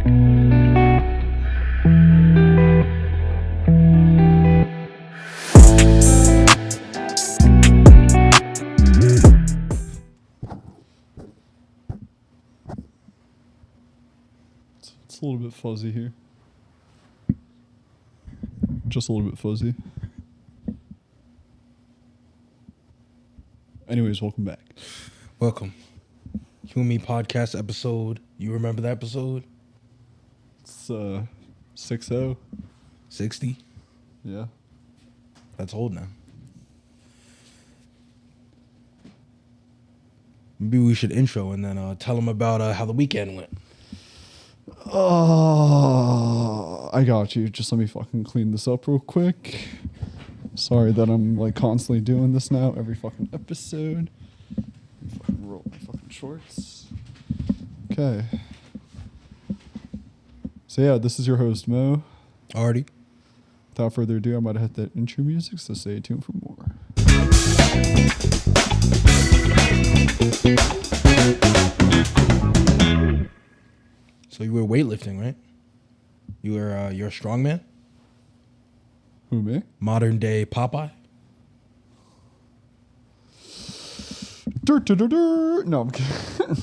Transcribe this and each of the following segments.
It's a little bit fuzzy here. Just a little bit fuzzy. Anyways, welcome back. Welcome. You and Me podcast episode. You remember that episode? It's 6-0. 60? Yeah. That's old now. Maybe we should intro and then tell them about how the weekend went. I got you. Just let me fucking clean this up real quick. Sorry that I'm like constantly doing this now every fucking episode. Let me fucking roll my fucking shorts. Okay. So yeah, this is your host Mo. Already? Without further ado, I'm about to hit that intro music, so stay tuned for more. So you were weightlifting, right? You're a strongman? Who, me? Modern day Popeye? No, I'm kidding.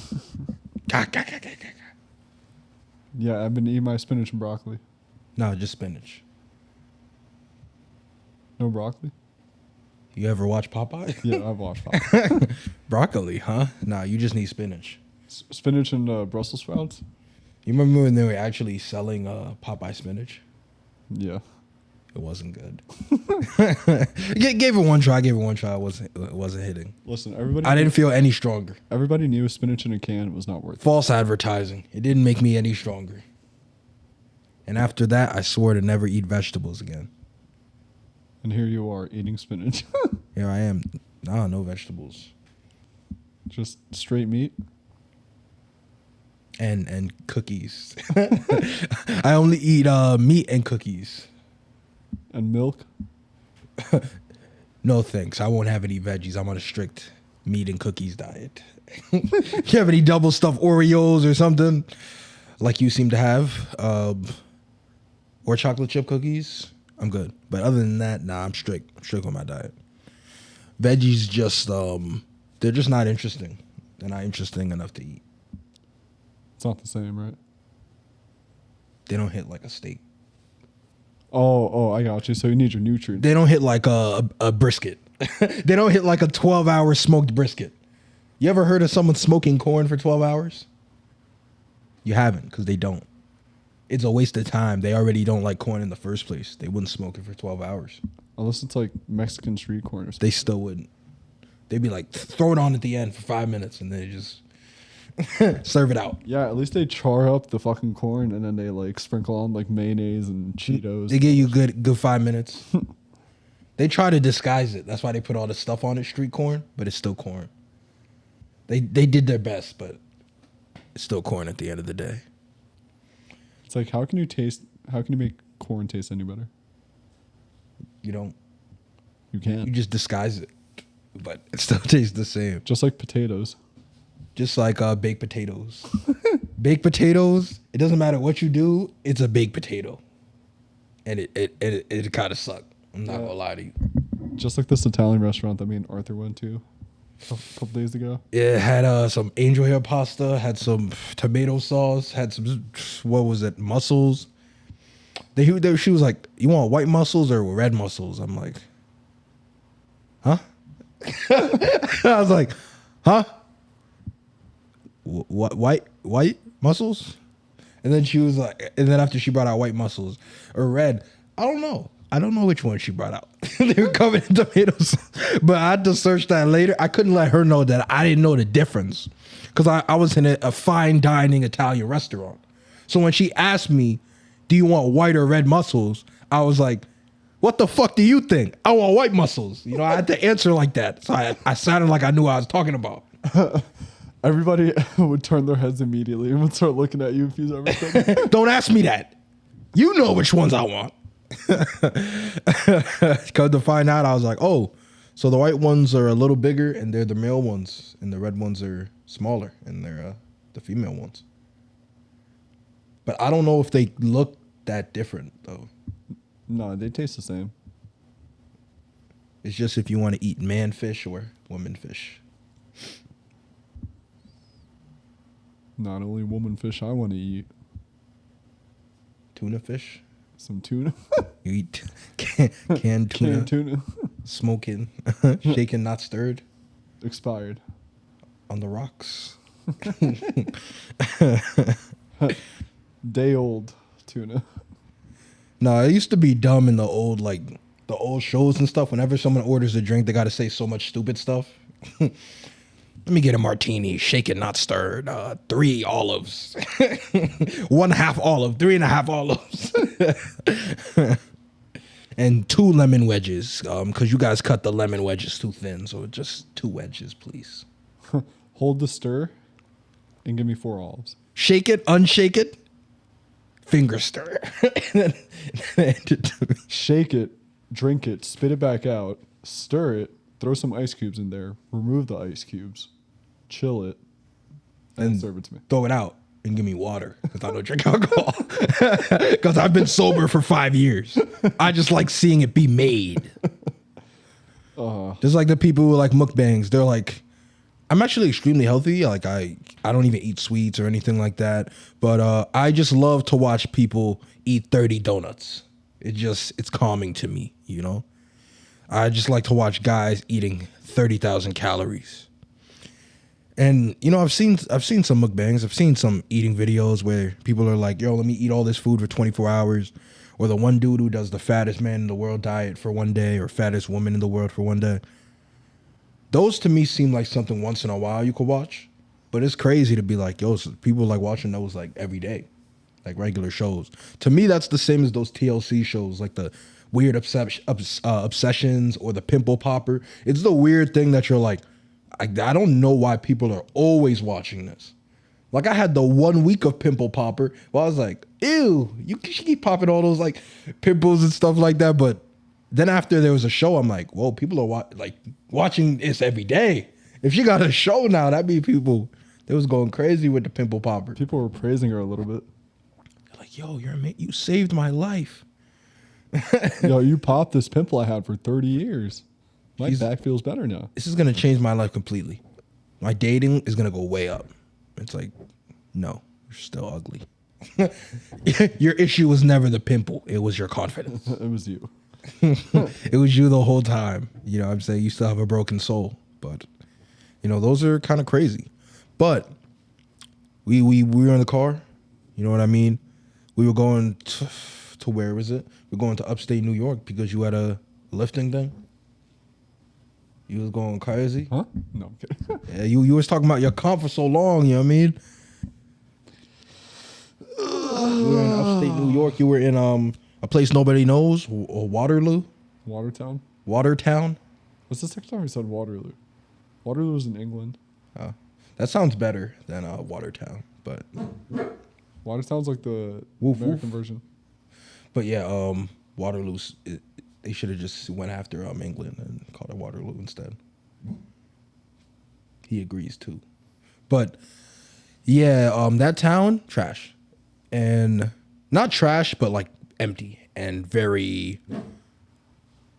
Yeah, I've been eating my spinach and broccoli. No, just spinach. No broccoli? You ever watch Popeye? Yeah, I've watched Popeye. Broccoli, huh? Nah, you just need spinach. Spinach and Brussels sprouts? You remember when they were actually selling Popeye spinach? Yeah. It wasn't good. Gave it one try. It wasn't hitting. Listen, everybody. I didn't feel any stronger. Everybody knew spinach in a can was not worth it. False advertising. It didn't make me any stronger. And after that, I swore to never eat vegetables again. And here you are eating spinach. Here I am. Nah, no vegetables. Just straight meat. And cookies. I only eat meat and cookies. And milk. No thanks. I won't have any veggies. I'm on a strict meat and cookies diet. You have any double stuffed Oreos or something like you seem to have? Or chocolate chip cookies? I'm good. But other than that, nah, I'm strict. I'm strict on my diet. Veggies just they're just not interesting. They're not interesting enough to eat. It's not the same, right? They don't hit like a steak. Oh, I got you. So you need your nutrients. They don't hit like a brisket. They don't hit like a 12-hour smoked brisket. You ever heard of someone smoking corn for 12 hours? You haven't, because they don't. It's a waste of time. They already don't like corn in the first place. They wouldn't smoke it for 12 hours. Unless it's like Mexican street corn or something. They still wouldn't. They'd be like, throw it on at the end for 5 minutes, and they just serve it out. Yeah, at least they char up the fucking corn and then they like sprinkle on like mayonnaise and Cheetos. They give you good 5 minutes. They try to disguise it. That's why they put all the stuff on it, street corn, but it's still corn. They did their best, but it's still corn at the end of the day. It's like, how can you make corn taste any better? You don't. You can't. You just disguise it, but it still tastes the same. Just like potatoes. Just like baked potatoes. Baked potatoes, it doesn't matter what you do, it's a baked potato. And it kind of sucked. I'm not going to lie to you. Just like this Italian restaurant that me and Arthur went to a couple days ago. It had some angel hair pasta, had some tomato sauce, had some, what was it, mussels. She was like, you want white mussels or red mussels? I'm like, huh? I was like, huh? What white mussels? And then she was like, and then after she brought out white mussels or red, I don't know which one she brought out. They were covered in tomatoes, but I had to search that later. I couldn't let her know that I didn't know the difference because I was in a fine dining Italian restaurant. So when she asked me, do you want white or red mussels? I was like, what the fuck do you think? I want white mussels. You know, I had to answer like that. So I sounded like I knew what I was talking about. Everybody would turn their heads immediately and would start looking at you if you ever said Don't ask me that. You know which ones I want. Come to find out, I was like, oh, so the white ones are a little bigger and they're the male ones, and the red ones are smaller and they're the female ones. But I don't know if they look that different though. No, they taste the same. It's just if you want to eat man fish or woman fish. Not only woman fish I want to eat. Tuna fish. Some tuna. You eat canned tuna. Canned tuna. Smoking, shaken, not stirred. Expired. On the rocks. Day old tuna. No, it used to be dumb in the old shows and stuff. Whenever someone orders a drink, they got to say so much stupid stuff. Let me get a martini, shaken, not stirred. 3 olives, 1/2 olive, 3.5 olives, and 2 lemon wedges. Because you guys cut the lemon wedges too thin, so just 2 wedges, please. Hold the stir, and give me 4 olives. Shake it, unshake it, finger stir. And then Shake it, drink it, spit it back out, stir it, throw some ice cubes in there, remove the ice cubes, chill it, and serve it to me. throw it out and give me water because I don't drink alcohol. Because I've been sober for 5 years. I just like seeing it be made. Just like the people who like mukbangs. They're like, I'm actually extremely healthy. Like I don't even eat sweets or anything like that. But I just love to watch people eat 30 donuts. It's calming to me, you know? I just like to watch guys eating 30,000 calories. And you know, I've seen some mukbangs. I've seen some eating videos where people are like, "Yo, let me eat all this food for 24 hours," or the one dude who does the fattest man in the world diet for one day, or fattest woman in the world for one day. Those to me seem like something once in a while you could watch, but it's crazy to be like, "Yo, so people like watching those like every day, like regular shows." To me, that's the same as those TLC shows, like the weird obsessions or the pimple popper. It's the weird thing that you're like, I don't know why people are always watching this. Like I had the 1 week of pimple popper. Well, I was like, ew, you should keep popping all those like pimples and stuff like that. But then after there was a show, I'm like, whoa, people are watching this every day. If she got a show now, that'd be people. They was going crazy with the pimple popper. People were praising her a little bit. They're like, yo, you saved my life. Yo, you popped this pimple I had for 30 years. My back feels better now. This is going to change my life completely. My dating is going to go way up. It's like, no, you're still ugly. Your issue was never the pimple. It was your confidence. It was you. It was you the whole time. You know what I'm saying? You still have a broken soul. But, you know, those are kind of crazy. But we were in the car. You know what I mean? We were going to where was it? We're going to upstate New York because you had a lifting thing. You was going crazy? Huh? No, I'm kidding. Yeah, you was talking about your comp for so long, you know what I mean? You were in upstate New York. You were in a place nobody knows, or Waterloo? Watertown? Watertown? What's the second time we said Waterloo? Waterloo is in England. Oh, that sounds better than Watertown, but Watertown's like the Woof, American woof. version. but yeah, Waterloo's they should have just went after England and called it Waterloo instead. He agrees too. But yeah, that town, trash. And not trash, but like empty and very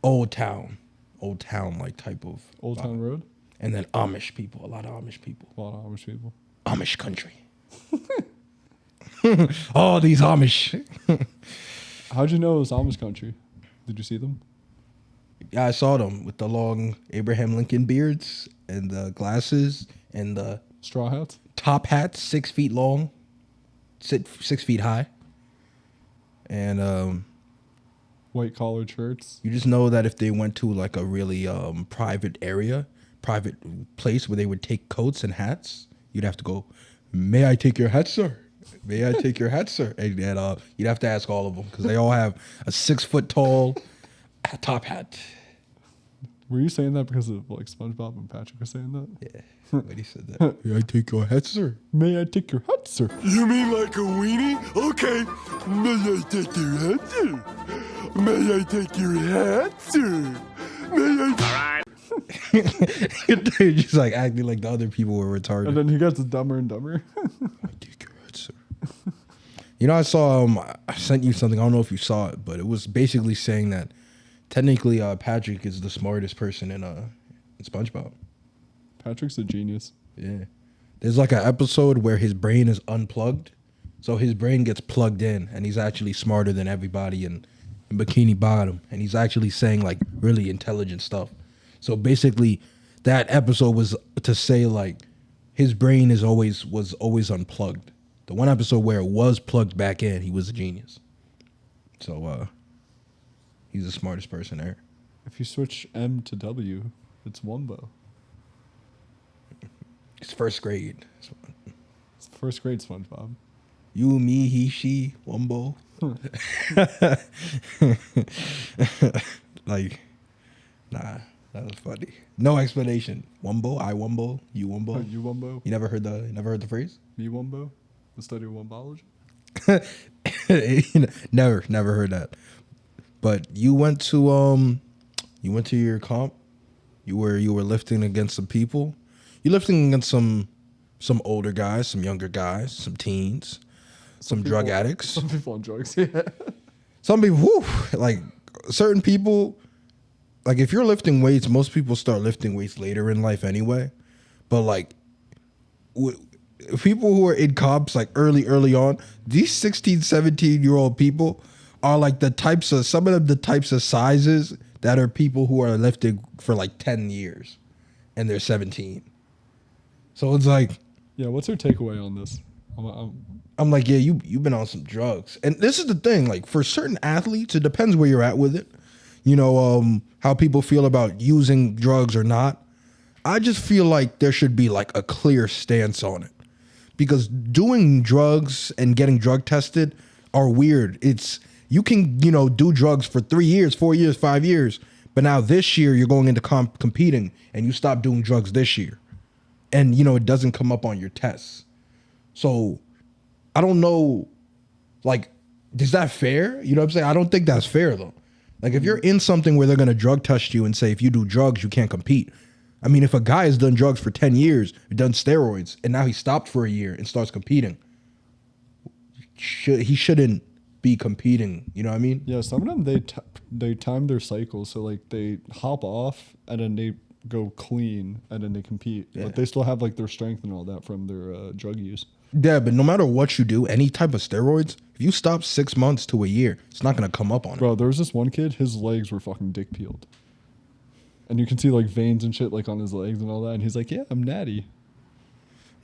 old town like type of Old Town Road? And then Amish people, a lot of Amish people. A lot of Amish people. Amish country. Oh, these Amish. How'd you know it was Amish country? Did you see them? Yeah, I saw them with the long Abraham Lincoln beards and the glasses and the Straw hats? top hats, 6 feet long, 6 feet high. And White collared shirts? you just know that if they went to like a really private place where they would take coats and hats, you'd have to go, "May I take your hat, sir? May I take your hat, sir?" And you'd have to ask all of them because they all have a 6 foot tall top hat. Were you saying that because of like SpongeBob and Patrick were saying that? Yeah, when he said that. "May I take your hat, sir?" May I take your hat, sir? You mean like a weenie? Okay. May I take your hat, sir? May I take your hat, sir? May I... They're just like acting like the other people were retarded. And then he gets dumber and dumber. "I take your hat, sir." You know, I saw I sent you something. I don't know if you saw it, but it was basically saying that technically Patrick is the smartest person in SpongeBob. Patrick's a genius. Yeah. There's like an episode where his brain is unplugged. So his brain gets plugged in and he's actually smarter than everybody in Bikini Bottom. And he's actually saying like really intelligent stuff. So basically that episode was to say like his brain was always unplugged. The one episode where it was plugged back in, he was a genius. So he's the smartest person there. If you switch M to W, it's Wumbo. It's first grade. It's first grade SpongeBob. You, me, he, she, Wumbo. Like, nah, that was funny. No explanation. Wumbo, I Wumbo, you Wumbo. You Wumbo? You never heard the phrase? Me Wumbo? The study of Wumbology? Never heard that. But you went to your comp. You were lifting against some people. You're lifting against some older guys, some younger guys, some teens, some drug people- addicts. Some people on drugs, yeah. Some people, whew, like certain people, like if you're lifting weights, most people start lifting weights later in life anyway. But like people who are in comps like early on, these 16, 17-year-old people are like some of them the types of sizes that are people who are lifting for like 10 years and they're 17. So it's like, Yeah, what's your takeaway on this? I'm like, yeah, you've been on some drugs. And this is the thing, like for certain athletes, it depends where you're at with it. You know, how people feel about using drugs or not. I just feel like there should be like a clear stance on it. Because doing drugs and getting drug tested are weird. You can, do drugs for 3 years, 4 years, 5 years. But now this year you're going into competing and you stop doing drugs this year. And, it doesn't come up on your tests. So I don't know, like, is that fair? You know what I'm saying? I don't think that's fair, though. Like, if you're in something where they're going to drug test you and say, if you do drugs, you can't compete. I mean, if a guy has done drugs for 10 years, done steroids, and now he stopped for a year and starts competing, he shouldn't be competing. You know what I mean? Yeah, some of them, they time their cycles. So, like, they hop off and then they go clean and then they compete. Yeah. But they still have, like, their strength and all that from their drug use. Yeah, but no matter what you do, any type of steroids, if you stop 6 months to a year, it's not going to come up on it. Bro, there was this one kid, his legs were fucking dick peeled. And you can see, like, veins and shit, like, on his legs and all that. And he's like, yeah, I'm natty.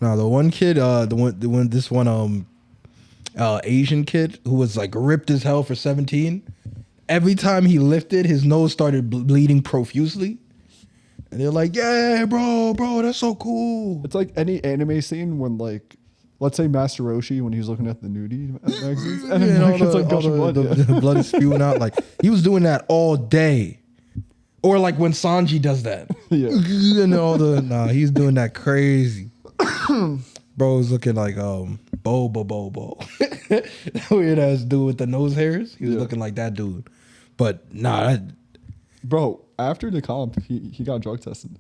Now, the one kid, this one Asian kid who was, like, ripped as hell for 17, every time he lifted, his nose started bleeding profusely. And they're like, yeah, bro, that's so cool. It's like any anime scene when, like, let's say Master Roshi when he's looking at the nudie magazines. And then, like, it's like gushing blood. The blood is spewing out. Like, he was doing that all day. Or like when Sanji does that. Yeah. And he's doing that crazy. Bro was looking like Bo. That weird ass dude with the nose hairs. He was looking like that dude. But Bro, after the comp, he got drug tested.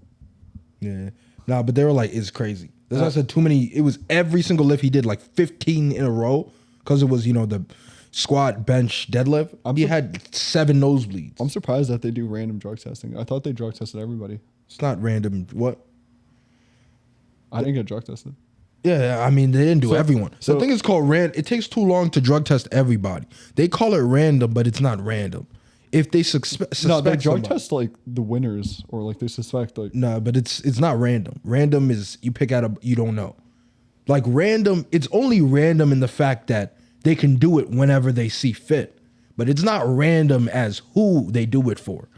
yeah. But they were like, it's crazy. That's why I said too many. It was every single lift he did, like 15 in a row. Because it was, the squat, bench, deadlift. He had 7 nosebleeds. I'm surprised that they do random drug testing. I thought they drug tested everybody. It's not random. What? I didn't get drug tested. Yeah, I mean, they didn't do everyone. So the thing is called it takes too long to drug test everybody. They call it random, but it's not random. If they suspect No, they drug somebody- test like the winners or like they suspect like No, but it's not random. Random is you pick out you don't know. Like random, it's only random in the fact that they can do it whenever they see fit. But it's not random as who they do it for.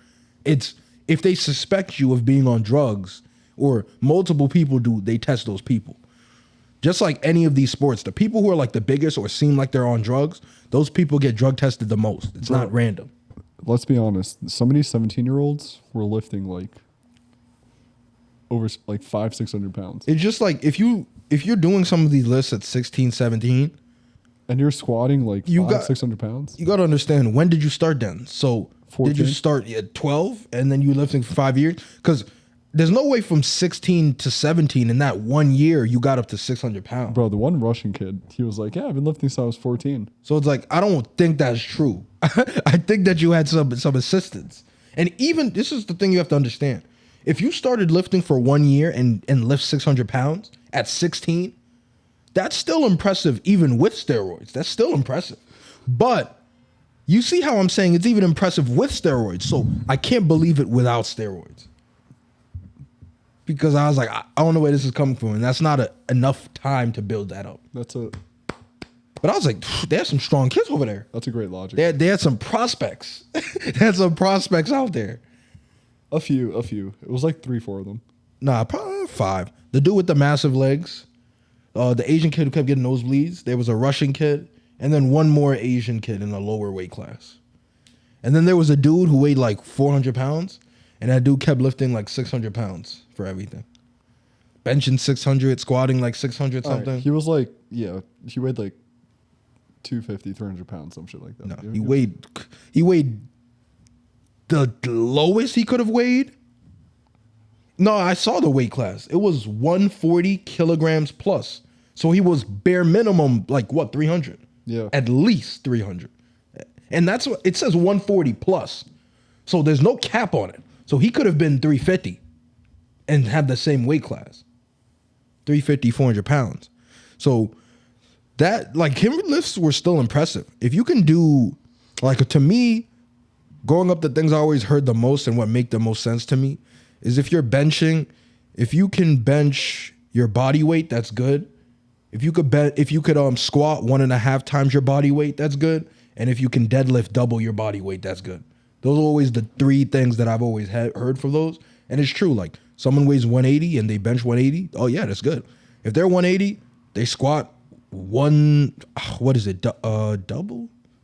It's if they suspect you of being on drugs or multiple people do, they test those people. Just like any of these sports, the people who are like the biggest or seem like they're on drugs, those people get drug tested the most. It's not random. let's be honest, some of these 17-year-olds were lifting like over like 500-600 pounds. It's just like if you're doing some of these lifts at 16, 17, And you're squatting like 600 pounds? you got to understand, when did you start then? So 14? did you start at 12 and then you were lifting for 5 years? Because there's no way from 16 to 17 in that 1 year you got up to 600 pounds. Bro, the one Russian kid, he was like, yeah, I've been lifting since I was 14. So it's like, I don't think that's true. I think that you had some assistance. And even, this is the thing you have to understand. If you started lifting for 1 year and lift 600 pounds at 16, that's still impressive even with steroids. That's still impressive. But you see how I'm saying it's even impressive with steroids. So I can't believe it without steroids. Because I was like, I don't know where this is coming from. And that's not enough time to build that up. That's a But I was like, they have some strong kids over there. That's a great logic. They had some prospects. They had some prospects out there. A few. It was like 3-4 of them. Nah, probably 5. The dude with the massive legs, the Asian kid who kept getting nosebleeds. There was a Russian kid, and then one more Asian kid in a lower weight class. And then there was a dude who weighed like 400 pounds, and that dude kept lifting like 600 pounds for everything. Benching 600, squatting like 600 something. Alright, he was like, yeah, he weighed like 250, 300 pounds, some shit like that. No, he weighed the lowest he could have weighed. No, I saw the weight class. It was 140 kilograms plus. So he was bare minimum, like what, 300? Yeah. At least 300. And that's what it says 140 plus. So there's no cap on it. So he could have been 350 and had the same weight class. 350, 400 pounds. So that, like, him lifts were still impressive. If you can do, like, to me, growing up, the things I always heard the most and what make the most sense to me is if you're benching, if you can bench your body weight, that's good. If you could squat 1.5 times your body weight, that's good. And if you can deadlift double your body weight, that's good. Those are always the 3 things that I've always heard for those. And it's true. Like, someone weighs 180 and they bench 180. Oh yeah, that's good. If they're 180, they squat double?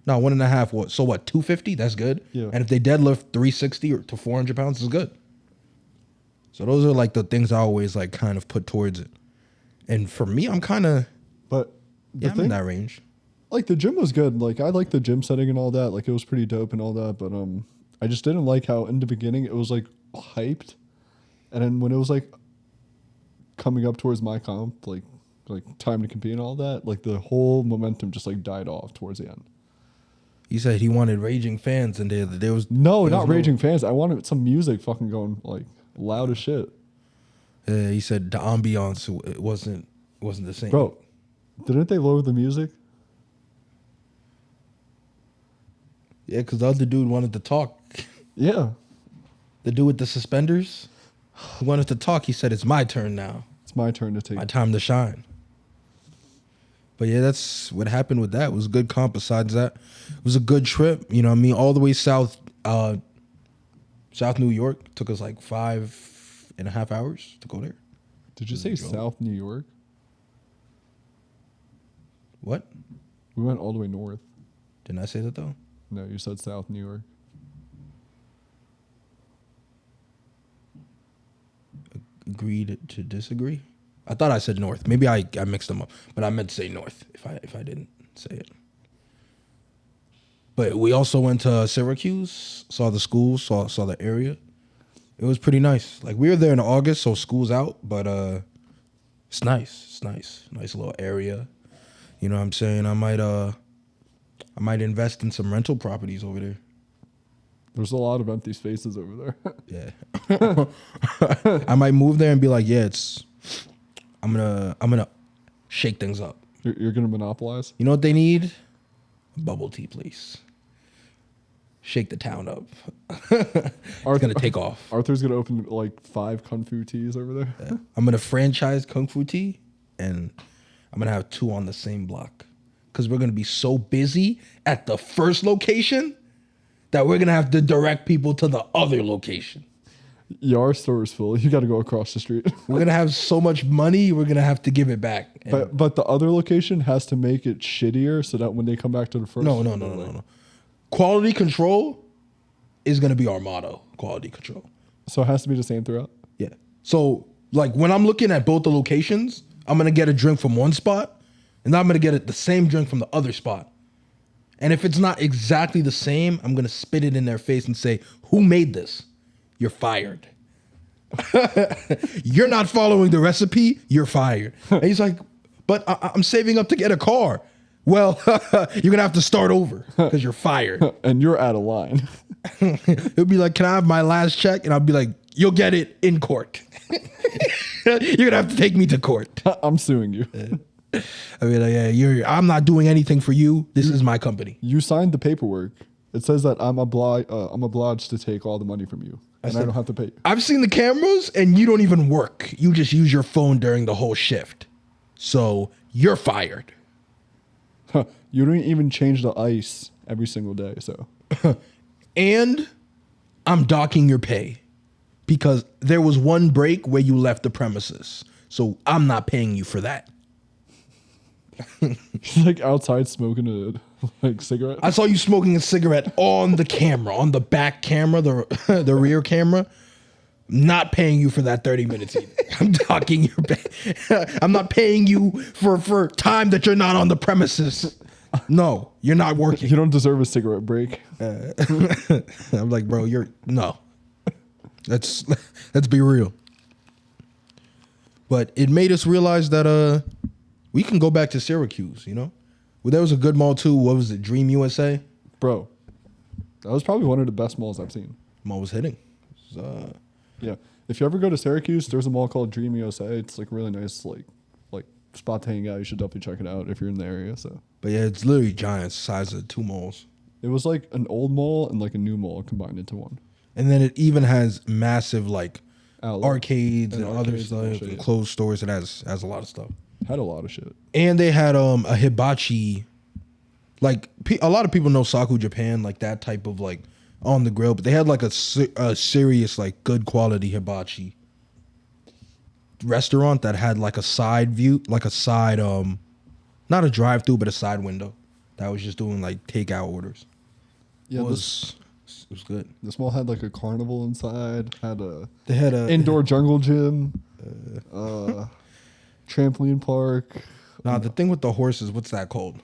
No, 1.5. What? So what? 250? That's good. Yeah. And if they deadlift 360 or to 400 pounds, is good. So those are like the things I always like kind of put towards it. And for me, I'm kind of But the I'm in thing, that range. like the gym was good. Like I liked the gym setting and all that. Like it was pretty dope and all that. But I just didn't like how in the beginning it was like hyped, and then when it was like coming up towards my comp, like time to compete and all that, like the whole momentum just like died off towards the end. He said he wanted raging fans, and there was No, there not was raging fans. I wanted some music fucking going like loud as shit. He said the ambiance it wasn't the same. Bro, didn't they lower the music? Yeah, because the other dude wanted to talk. Yeah. The dude with the suspenders who wanted to talk. He said, "It's my turn now. It's my turn to take. My time to shine." But yeah, that's what happened with that. It was a good comp. Besides that, it was a good trip. You know what I mean? All the way south New York. Took us like 5.5 hours to go there. Did you say South New York? What? We went all the way north. Didn't I say that though? No, you said South New York. Agreed to disagree. I thought I said north. Maybe I mixed them up, but I meant to say north if I didn't say it. But we also went to Syracuse, saw the schools, saw the area. It was pretty nice. Like we were there in August, so school's out, but it's nice. It's nice. Nice little area. You know what I'm saying? I might invest in some rental properties over there. There's a lot of empty spaces over there. Yeah. I might move there and be like, yeah, I'm gonna shake things up. You're gonna monopolize. You know what they need? A bubble tea place. Shake the town up. It's gonna take off. Arthur's gonna open like 5 Kung Fu teas over there. Yeah. I'm gonna franchise Kung Fu Tea, and I'm gonna have 2 on the same block, because we're gonna be so busy at the first location that we're gonna have to direct people to the other location. Your store is full. You got to go across the street. We're gonna have so much money, we're gonna have to give it back. And but the other location has to make it shittier so that when they come back to the first. No. Quality control is gonna be our motto. Quality control. So it has to be the same throughout. Yeah. So like when I'm looking at both the locations, I'm gonna get a drink from one spot, and then I'm gonna get the same drink from the other spot. And if it's not exactly the same, I'm gonna spit it in their face and say, "Who made this? You're fired." You're not following the recipe, you're fired. And he's like, but I'm saving up to get a car. Well, you're going to have to start over because you're fired. And you're out of line. He'll be like, can I have my last check? And I'll be like, you'll get it in court. You're going to have to take me to court. I'm suing you. I mean, like, yeah, I'm not doing anything for you. This is my company. You signed the paperwork. It says that I'm obliged to take all the money from you, and I don't have to pay you. I've seen the cameras and you don't even work. You just use your phone during the whole shift. So you're fired. You don't even change the ice every single day. So And I'm docking your pay because there was one break where you left the premises. So I'm not paying you for that. he's like outside smoking a cigarette. I saw you smoking a cigarette on the camera, on the back camera, the rear camera. Not paying you for that 30 minutes either. I'm docking your pay. I'm not paying you for time that you're not on the premises. No, you're not working. You don't deserve a cigarette break. I'm like, bro, no. Let's be real. But it made us realize that we can go back to Syracuse, you know? Well, there was a good mall too. What was it? Dream USA? Bro, that was probably one of the best malls I've seen. Mall was hitting. It was, Yeah. If you ever go to Syracuse, there's a mall called Dream USA. It's like really nice, like spot to hang out. You should definitely check it out if you're in the area. So but yeah, it's literally giant, size of 2 malls. it was like an old mall and like a new mall combined into one. And then it even has massive like Outlet. arcades and other arcades and stuff shit. and closed stores. It has a lot of stuff. Had a lot of shit. And they had a hibachi. Like a lot of people know Saku Japan, like that type of like on the grill, but they had like a serious like good quality hibachi restaurant that had like a side view, like a side not a drive through but a side window that was just doing like takeout orders. Yeah, It was good. this mall had like a carnival inside. They had a Indoor jungle gym, trampoline park, the thing with the horses, what's that called?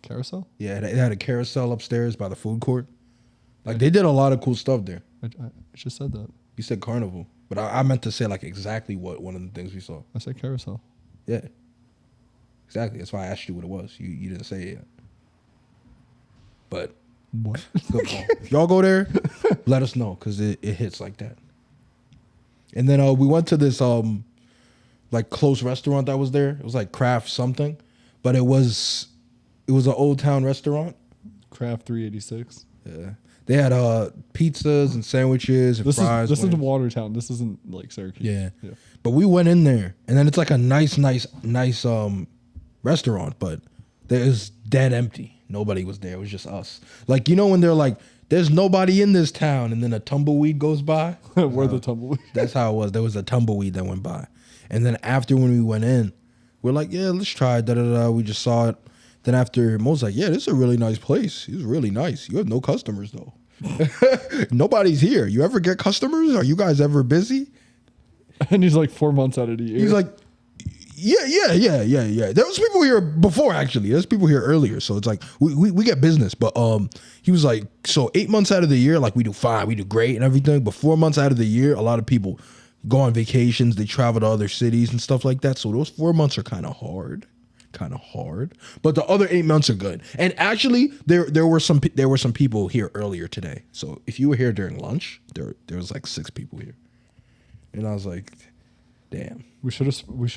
carousel. Yeah, it had a carousel upstairs by the food court. Like they did a lot of cool stuff there. I just said that. You said carnival, but I meant to say like exactly what one of the things we saw. I said carousel. Yeah, exactly. That's why I asked you what it was. You didn't say it yet. But What? good call. If y'all go there, let us know because it hits like that. And then we went to this like close restaurant that was there. It was like Craft something, but it was an Old Town restaurant. Craft 386. Yeah, they had pizzas and sandwiches and fries. This is wings. Watertown. This isn't like Syracuse. Yeah. Yeah. But we went in there, and then it's like a nice restaurant, but there's dead empty. Nobody was there. It was just us. Like, you know when they're like, there's nobody in this town, and then a tumbleweed goes by? Where the tumbleweed. That's how it was. There was a tumbleweed that went by. And then after when we went in, we're like, yeah, let's try it. Da-da-da. We just saw it. Then after, Mo's like, yeah, this is a really nice place. It's really nice. You have no customers, though. Nobody's here. You ever get customers? Are you guys ever busy? And he's like 4 months out of the year. He's like, yeah. There was people here before, actually. There's people here earlier. So it's like, we get business. But he was like, so 8 months out of the year, like we do fine, we do great and everything. But 4 months out of the year, a lot of people go on vacations. They travel to other cities and stuff like that. So those 4 months are kind of hard. But the other 8 months are good. And actually, there were some people here earlier today. So if you were here during lunch, there was like 6 people here. And I was like, damn. we should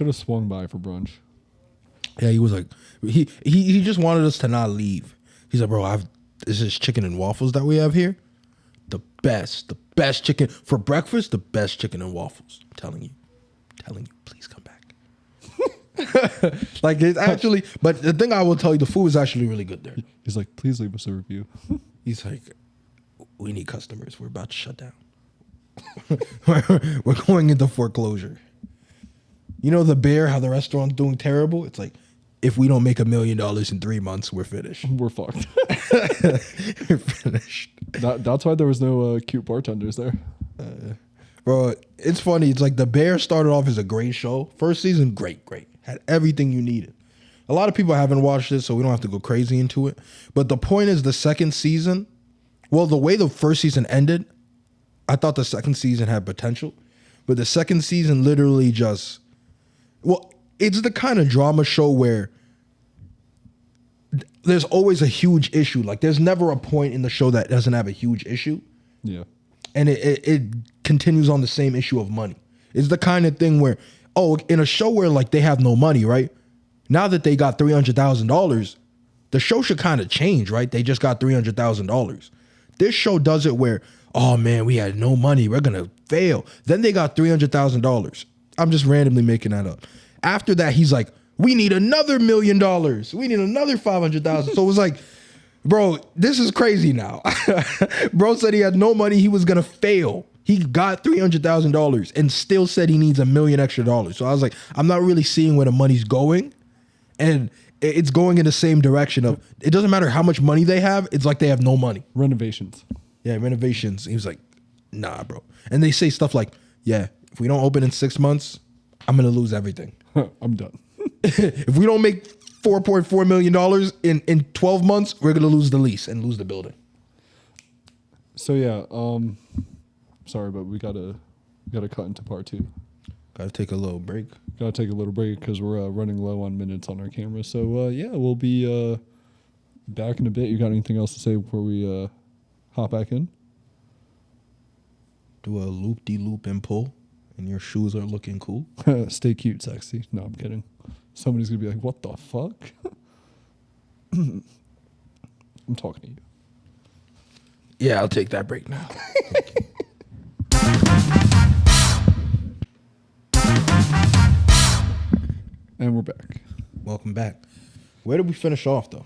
have swung by for brunch. Yeah, he was like, he just wanted us to not leave. He's like, bro, this is chicken and waffles that we have here. The best chicken for breakfast. The best chicken and waffles. I'm telling you, please come back. Like it's actually, but the thing I will tell you, the food is actually really good there. He's like, please leave us a review. He's like, we need customers. We're about to shut down. We're going into foreclosure. You know the Bear, how the restaurant's doing terrible? It's like, if we don't make $1 million in 3 months, we're finished. We're fucked. We're finished. That's why there was no cute bartenders there. Bro, it's funny. It's like the Bear started off as a great show. First season, great. Had everything you needed. A lot of people haven't watched it, so we don't have to go crazy into it. But the point is the second season, well, the way the first season ended, I thought the second season had potential. But the second season literally just, well, it's the kind of drama show where there's always a huge issue. Like there's never a point in the show that doesn't have a huge issue. Yeah. And it continues on the same issue of money. It's the kind of thing where, in a show where like they have no money, right? Now that they got $300,000, the show should kind of change, right? They just got $300,000. This show does it where, oh man, we had no money, we're gonna fail. Then they got $300,000. I'm just randomly making that up. After that, he's like, we need another $1 million. We need another 500,000. So it was like, bro, this is crazy now. Bro said he had no money, he was gonna fail. He got $300,000 and still said he needs $1 million extra. So I was like, I'm not really seeing where the money's going. And it's going in the same direction of, it doesn't matter how much money they have, it's like they have no money. Renovations. Yeah, renovations. He was like, nah, bro. And they say stuff like, yeah, if we don't open in 6 months, I'm going to lose everything. I'm done. If we don't make $4.4 million in 12 months, we're going to lose the lease and lose the building. So yeah, sorry, but we gotta cut into part 2. Got to take a little break. Gotta take a little break because we're running low on minutes on our camera. So yeah, we'll be back in a bit. You got anything else to say before we hop back in? Do a loop-de-loop and pull, and your shoes are looking cool. Stay cute, sexy. No, I'm kidding. Somebody's gonna be like, "What the fuck?" I'm talking to you. Yeah, I'll take that break now. And we're back. Welcome back. Where did we finish off, though?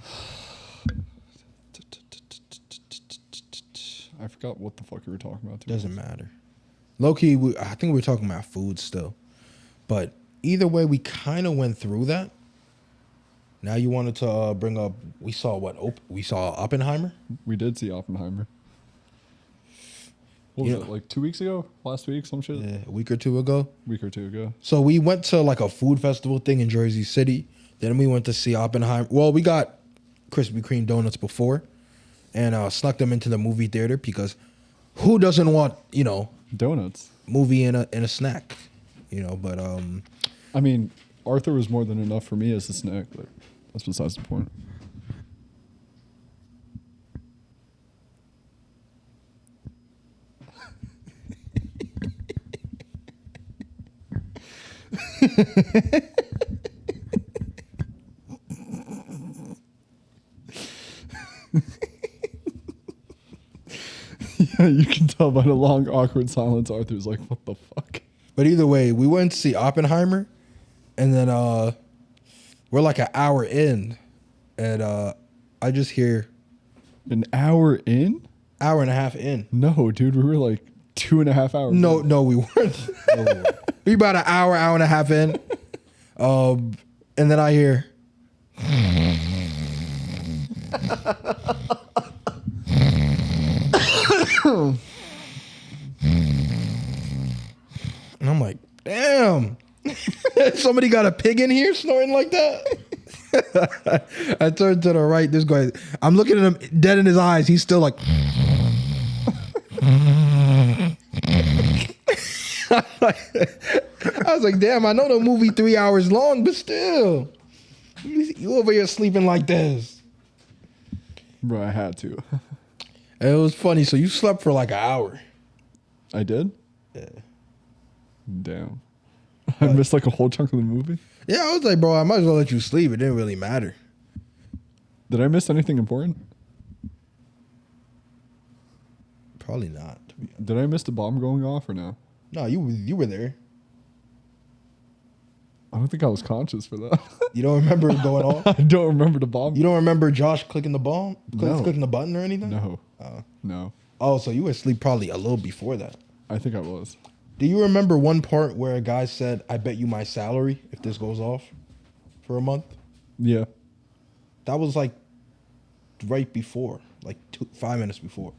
I forgot what the fuck we were talking about. Doesn't matter. Low-key, I think we were talking about food still. But either way, we kind of went through that. Now you wanted to bring up, we saw what? We saw Oppenheimer? We did see Oppenheimer. What was it, like 2 weeks ago? Last week, some shit? Yeah, a week or two ago. Week or two ago. So we went to like a food festival thing in Jersey City. Then we went to see Oppenheimer. Well, we got Krispy Kreme donuts before and snuck them into the movie theater because who doesn't want, Donuts. movie and a snack, but I mean, Arthur was more than enough for me as a snack, but that's besides the point. Yeah, you can tell by the long, awkward silence. Arthur's like, "What the fuck?" But either way, we went to see Oppenheimer, and then we're like an hour in, and I just hear An hour in? hour and a half in. No, dude, we were like 2.5 hours. No, in. no, we weren't. No, we weren't. We about an hour and a half in, and then I hear. And I'm like, damn, somebody got a pig in here snorting like that? I turned to the right. This guy, I'm looking at him dead in his eyes. He's still like. I was like, damn, I know the movie 3 hours long, but still. You over here sleeping like this. Bro, I had to. And it was funny. So you slept for like an hour. I did? Yeah. Damn. I missed like a whole chunk of the movie. Yeah, I was like, bro, I might as well let you sleep. It didn't really matter. Did I miss anything important? Probably not. To be honest. Did I miss the bomb going off or no? No, you were there. I don't think I was conscious for that. You don't remember it going off? I don't remember the bomb. You don't remember Josh clicking the bomb? No. Clicking the button or anything? No. Oh. No. Oh, so you were asleep probably a little before that. I think I was. Do you remember one part where a guy said, I bet you my salary if this goes off for a month? Yeah. That was like right before, like 5 minutes before.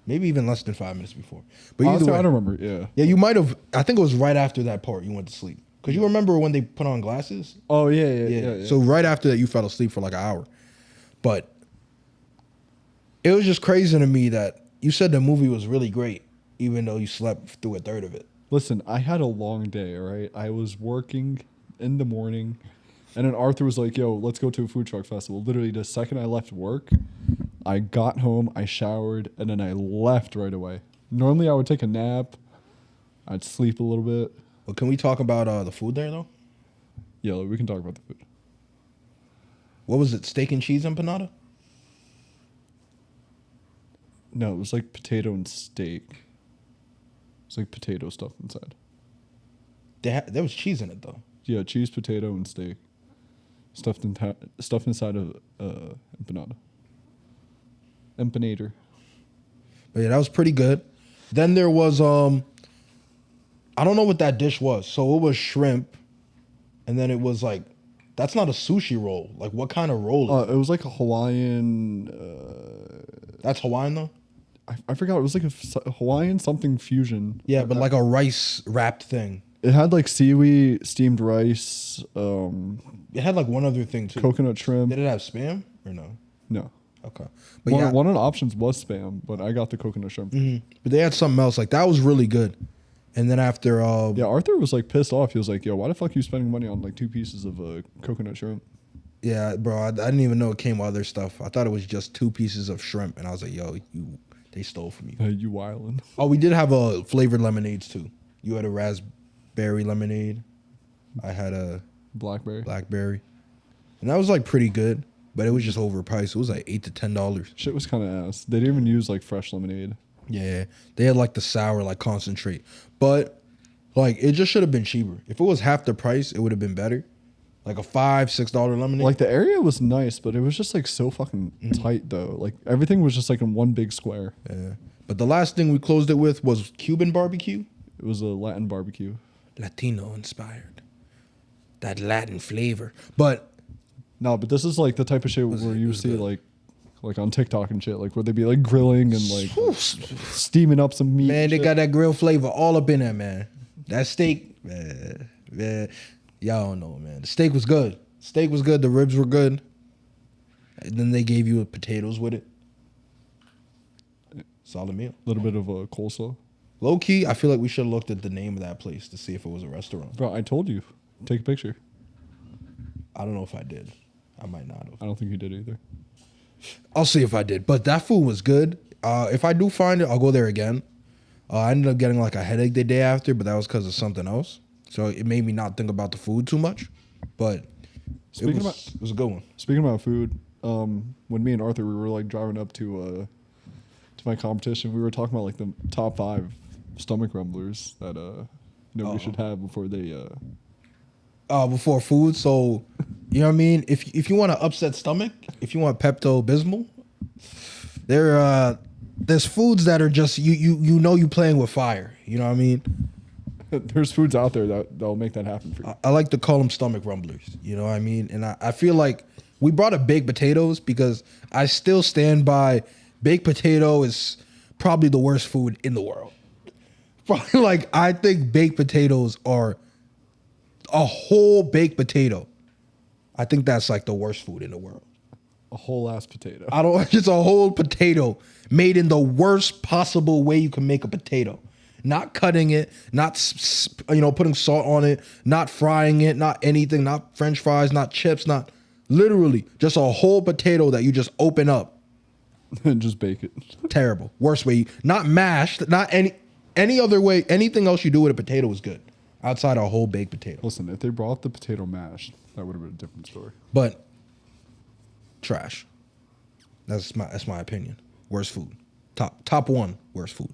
Maybe even less than 5 minutes before. But Honestly, either way, I don't remember. Yeah. yeah, you might have. I think it was right after that part you went to sleep. Because you remember when they put on glasses? Oh, yeah. So right after that, you fell asleep for like an hour. But it was just crazy to me that you said the movie was really great, even though you slept through a third of it. Listen, I had a long day, all right? I was working in the morning, and then Arthur was like, yo, let's go to a food truck festival. Literally, the second I left work, I got home, I showered, and then I left right away. Normally, I would take a nap. I'd sleep a little bit. Well, can we talk about the food there, though? Yeah, we can talk about the food. What was it, steak and cheese empanada? No, it was like potato and steak. It's like potato stuff inside. There was cheese in it, though. Yeah, cheese, potato, and steak. Stuffed inside of empanada. Empanader. But yeah, that was pretty good. Then there was, I don't know what that dish was. So it was shrimp. And then it was like, that's not a sushi roll. Like, what kind of roll is it? It was like a Hawaiian. That's Hawaiian, though? I forgot. It was like a Hawaiian something fusion. Yeah, but like a rice wrapped thing. It had like seaweed, steamed rice, It had like one other thing, too. coconut shrimp. Did it have Spam or no? No. Okay. But One, yeah, one of the options was Spam, but I got the coconut shrimp. but they had something else. Like, that was really good. And then after, Yeah, Arthur was like pissed off. He was like, yo, why the fuck you spending money on like 2 pieces of coconut shrimp? yeah, bro, I didn't even know it came with other stuff. I thought it was just 2 pieces of shrimp. And I was like, yo, they stole from you. You wildin'. Oh, we did have flavored lemonades too. You had a raspberry lemonade. I had a Blackberry. blackberry, and that was like pretty good, but it was just overpriced. It was like $8 to $10. Shit was kind of ass. They didn't even use like fresh lemonade. Yeah, they had like the sour like concentrate, but like it just should have been cheaper. If it was half the price, it would have been better. Like a $5-6 lemonade. Like the area was nice, but it was just like so fucking tight though. Like everything was just like in one big square. Yeah. But the last thing we closed it with was Cuban barbecue. It was a Latin barbecue. Latino inspired. That Latin flavor. But No, but this is like the type of shit where you see like on TikTok and shit, like where they be like grilling and like steaming up some meat. man, and they shit. got that grill flavor all up in there, man. That steak, man, y'all don't know, man. The steak was good. Steak was good. The ribs were good. And then they gave you potatoes with it. Solid meal. A little bit of a coleslaw. Low key, I feel like we should have looked at the name of that place to see if it was a restaurant. Bro, I told you. Take a picture. I don't know if I did. I might not have. I don't think you did either. I'll see if I did. But that food was good. If I do find it, I'll go there again. I ended up getting like a headache the day after, but that was because of something else. So it made me not think about the food too much. But it was a good one. Speaking about food, when me and Arthur we were like driving up to my competition, we were talking about like the top 5 stomach rumblers that we should have before they Before food. So, you know what I mean? If you want an upset stomach, if you want Pepto-Bismol, there's foods that are just you know you playing with fire. You know what I mean? there's foods out there that'll make that happen for you. I like to call them stomach rumblers. You know what I mean? And I feel like we brought up baked potatoes because I still stand by baked potato is probably the worst food in the world. Probably like I think baked potatoes are a whole baked potato. I think that's like the worst food in the world. A whole ass potato. I don't just a whole potato made in the worst possible way you can make a potato. Not cutting it, not putting salt on it, not frying it, not anything, not french fries, not chips, not literally just a whole potato that you just open up. And just bake it. Terrible. Worst way. Not mashed, not any other way. Anything else you do with a potato is good. Outside a whole baked potato. Listen, if they brought the potato mashed, that would have been a different story. But trash. That's my opinion. Worst food. Top 1 worst food.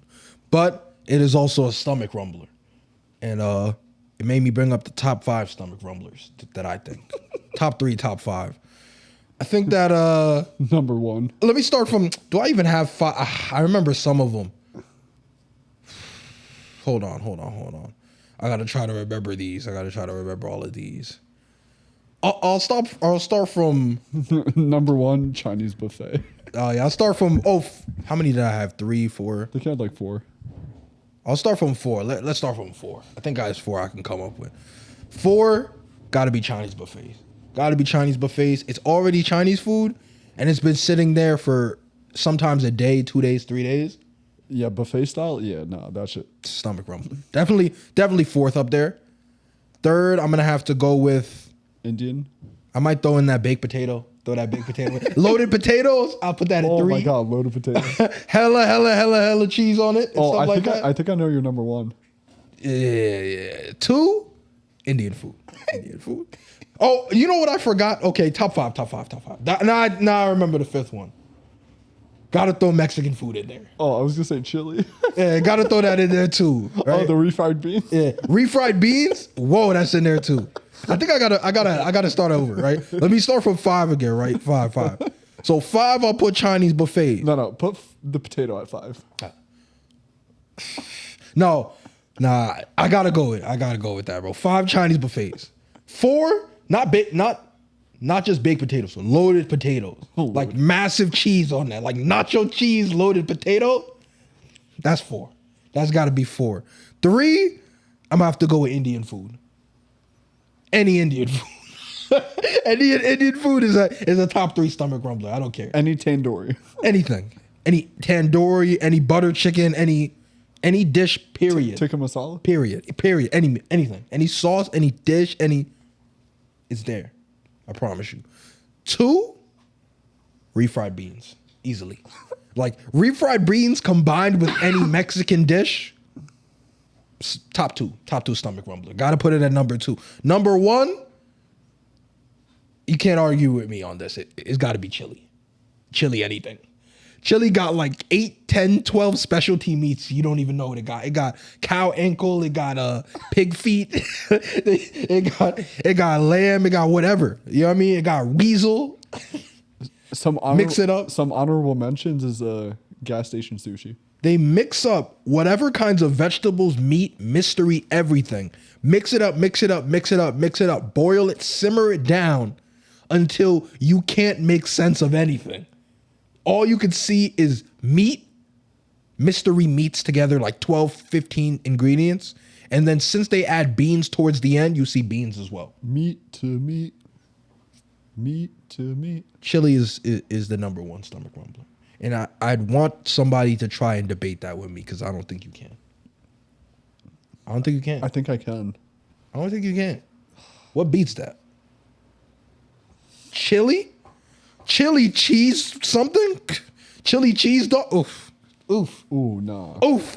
But it is also a stomach rumbler. And it made me bring up the top 5 stomach rumblers that I think. Top 3, top 5. I think that Number 1. let me start from, do I even have 5? I remember some of them. Hold on. I gotta try to remember these. I gotta try to remember all of these. I'll start from Number 1, Chinese buffet. I'll start from how many did I have? 3, 4? I think I had like 4. I'll start from 4. Let's start from 4. I think I have 4 I can come up with. 4 gotta be Chinese buffets. Gotta be Chinese buffets. It's already Chinese food and it's been sitting there for sometimes a day, 2 days, 3 days. Yeah, buffet style. Yeah, no, that shit. Stomach rumbling. Definitely fourth up there. Third, I'm gonna have to go with. Indian. I might throw in that baked potato. Throw that baked potato. Loaded potatoes. I'll put that at Oh 3. my god, loaded potatoes. hella cheese on it. And Oh, stuff I like think that. I think I know your number 1. Yeah. 2, Indian food. Indian food. Oh, you know what I forgot? Okay, top five. Now I remember the 5th one. Gotta throw Mexican food in there. Oh, I was gonna say chili. Yeah, gotta throw that in there too. Oh, Right? the refried beans. Yeah, refried beans. Whoa, that's in there too. I think I gotta start over. Right. Let me start from 5 again. Right, five. So 5, I'll put Chinese buffet. No, put the potato at 5. No, nah, I gotta go with that, bro. 5 Chinese buffets. 4, not just baked potatoes, so loaded potatoes. Oh, like Lord. massive cheese on that, like nacho cheese loaded potato. That's 4. That's gotta be 4. 3, I'm gonna have to go with Indian food. Any Indian food. Indian food is a top 3 stomach rumbler. I don't care. Any tandoori. Anything. Any tandoori, any butter chicken, any dish, period. Tikka masala. Period. Anything. Any sauce, any dish, it's there. I promise you. 2, refried beans. Easily. Like refried beans combined with any Mexican dish. Top 2 stomach rumbler. Gotta put it at number 2. Number 1, you can't argue with me on this. It's gotta be chili. Chili anything. Chili got like 8, 10, 12 specialty meats. You don't even know what it got. It got cow ankle. It got pig feet. it got lamb. It got whatever. You know what I mean? It got weasel. Mix it up. Some honorable mentions is gas station sushi. They mix up whatever kinds of vegetables, meat, mystery, everything. Mix it up. Boil it, simmer it down until you can't make sense of anything. All you could see is meat, mystery meats together, like 12, 15 ingredients. And then since they add beans towards the end, you see beans as well. Meat to meat. Meat to meat. Chili is the number 1 stomach rumbler. And I'd want somebody to try and debate that with me because I don't think you can. I don't think you can. I think I can. I don't think you can. What beats that? Chili? Chili cheese something? Chili cheese dog? Oof. Ooh, nah. Oof.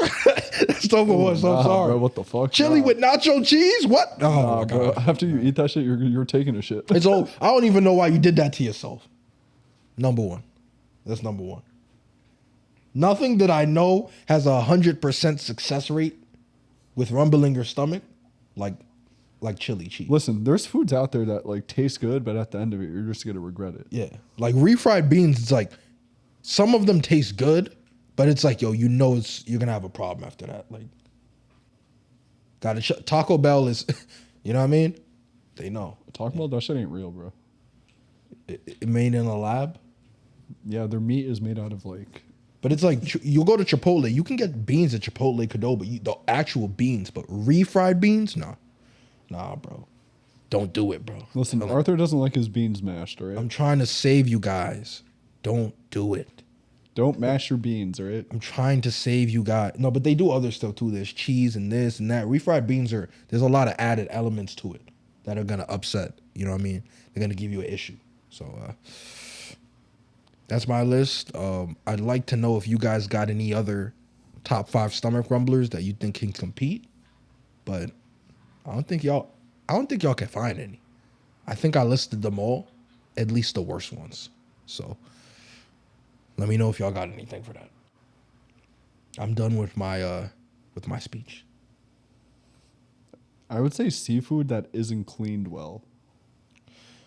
That's number 1, so I'm Nah, sorry. bro, what the fuck? Chili Nah. with nacho cheese? What? Oh, Nah, my bro. God. After you eat that shit, you're taking a shit. It's old. I don't even know why you did that to yourself. Number 1. That's number 1. Nothing that I know has 100% success rate with rumbling your stomach like chili cheese. Listen, there's foods out there that like taste good, but at the end of it, you're just gonna regret it. Yeah. Like refried beans, it's like some of them taste good, but it's like, yo, you know you're gonna have a problem after that. Like Taco Bell is, you know what I mean? They know. Talking about that shit ain't real, bro. It made in a lab. Yeah, their meat is made out of like. But it's like you'll go to Chipotle, you can get beans at Chipotle, Qdoba, the actual beans, but refried beans, nah, bro, don't do it, bro. Listen, Arthur doesn't like his beans mashed, all right? I'm trying to save you guys. Don't do it. Don't mash your beans, all right? I'm trying to save you guys. No, but they do other stuff too. There's cheese and this and that. Refried beans there's a lot of added elements to it that are gonna upset. You know what I mean? They're gonna give you an issue. So that's my list. I'd like to know if you guys got any other top 5 stomach rumblers that you think can compete, but I don't think y'all can find any. I think I listed them all, at least the worst ones. So let me know if y'all got anything for that. I'm done with my speech. I would say seafood that isn't cleaned well.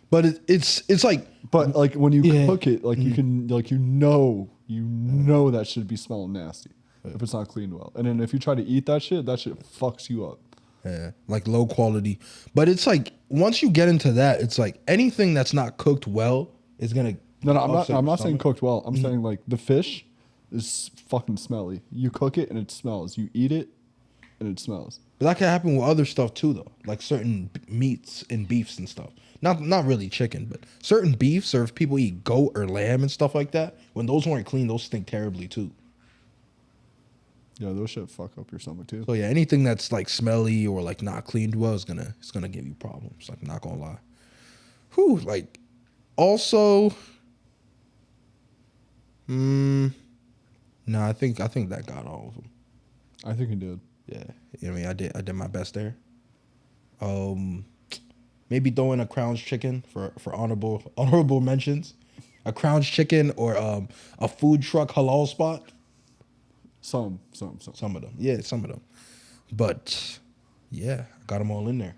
But it's like, But like when you Yeah. cook it, like you can like you know that should be smelling nasty if it's not cleaned well. And then if you try to eat that shit fucks you up. yeah, like low quality. But it's like once you get into that, it's like anything that's not cooked well is gonna. No, I'm upset your not saying stomach. cooked well. I'm saying like the fish is fucking smelly. You cook it and it smells. You eat it and it smells. But that can happen with other stuff too, though, like certain meats and beefs and stuff. Not really chicken, but certain beefs, or if people eat goat or lamb and stuff like that, when those weren't clean, those stink terribly too. Yeah, those shit fuck up your stomach too. So yeah, anything that's like smelly or like not cleaned well is gonna give you problems. Like, I'm not gonna lie. Whew, like also, no, I think that got all of them. I think he did. Yeah, you know what I mean, I did my best there. Maybe throw in a Crown's chicken for honorable mentions. A Crown's chicken or a food truck halal spot. Some. Some of them, yeah, some of them. But yeah, I got them all in there.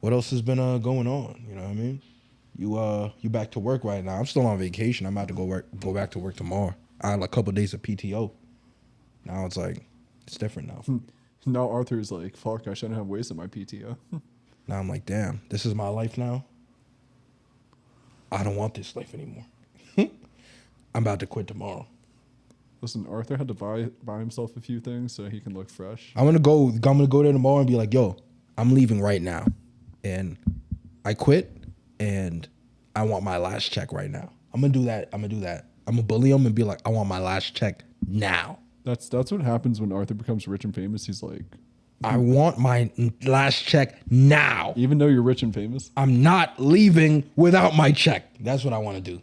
What else has been going on? You know what I mean? You back to work right now? I'm still on vacation. I'm about to go back to work tomorrow. I had a couple days of PTO. Now it's like it's different now. Now Arthur's like, fuck, I shouldn't have wasted my PTO. Now I'm like, damn, this is my life now. I don't want this life anymore. I'm about to quit tomorrow. Listen, Arthur had to buy himself a few things so he can look fresh. I'm gonna go there tomorrow and be like, yo, I'm leaving right now, and I quit, and I want my last check right now. I'm gonna do that. I'm gonna bully him and be like, I want my last check now. That's what happens when Arthur becomes rich and famous. He's like, I want my last check now. even though you're rich and famous, I'm not leaving without my check. That's what I want to do.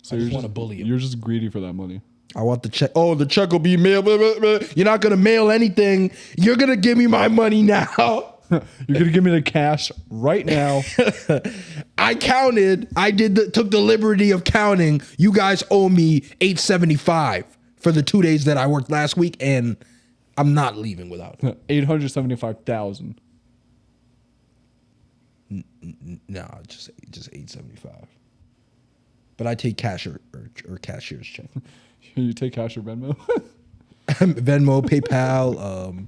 so I you're just want to bully him. You're just greedy for that money. I want the check. Oh, the check will be mailed. Blah, blah, blah. You're not gonna mail anything. You're gonna give me my money now. You're gonna give me the cash right now. I counted. Took the liberty of counting. You guys owe me $875 for the 2 days that I worked last week, and I'm not leaving without it. 875,000. No, just $875. But I take cash or cashier's check. You take cash or Venmo? Venmo, PayPal,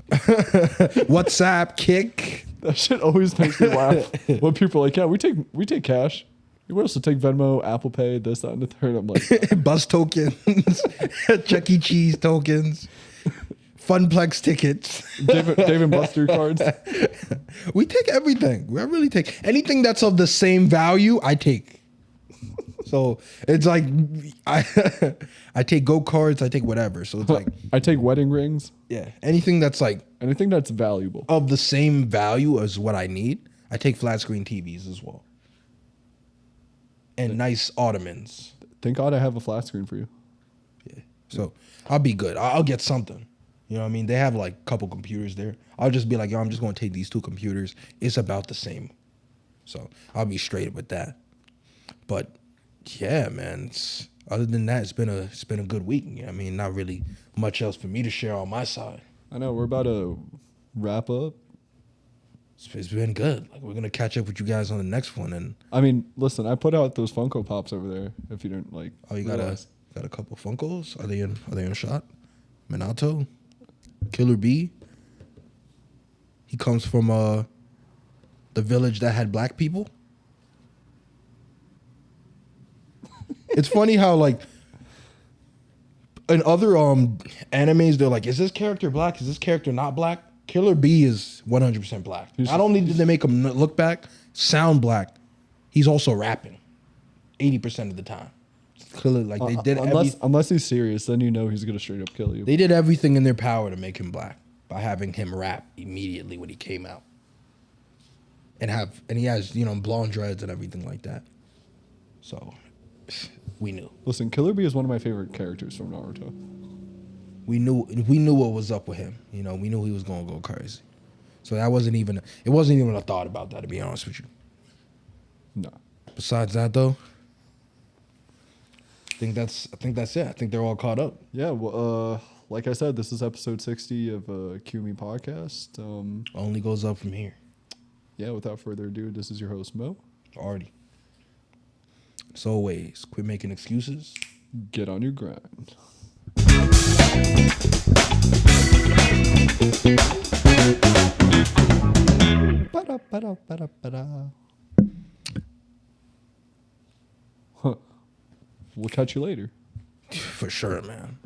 WhatsApp, Kick. That shit always makes me laugh. When people are like, yeah, we take cash. We also take Venmo, Apple Pay, this, that, and the third. I'm like, Bus tokens, Chuck E. Cheese tokens, Funplex tickets. Dave & Buster cards. We take everything. We really take anything that's of the same value. I take. So it's like I take go-karts. I take whatever. So it's like I take wedding rings. yeah, anything that's like Anything that's valuable. of the same value as what I need. I take flat screen TVs as well, and nice ottomans. Thank God I have a flat screen for you. Yeah. So I'll be good. I'll get something. You know what I mean? They have like a couple computers there. I'll just be like, yo, I'm just going to take these 2 computers. It's about the same. So I'll be straight with that. But yeah, man. Other than that, it's been a good week. You know what I mean, not really much else for me to share on my side. I know we're about to wrap up. It's been good. Like, we're going to catch up with you guys on the next one. And I mean, listen, I put out those Funko Pops over there. If you didn't like, oh, you got a couple Funkos? Are they in shot? Minato, Killer B. He comes from the village that had black people. It's funny how like in other animes they're like, is this character black? Is this character not black? Killer B is 100% black. Not only did they make him look sound black, he's also rapping 80% of the time. Clearly, like they did unless he's serious, then you know he's gonna straight up kill you. They did everything in their power to make him black by having him rap immediately when he came out, and he has blonde dreads and everything like that. So we knew. Listen, Killer B is one of my favorite characters from Naruto. We knew what was up with him. We knew he was gonna go crazy. So it wasn't even a thought about that, to be honest with you. No. Besides that, though, I think that's it. I think they're all caught up. Yeah. Well, like I said, this is episode 60 of Cue Me podcast. Only goes up from here. Yeah. Without further ado, this is your host Mo. Already. As always, quit making excuses. Get on your grind. We'll catch you later. For sure, man.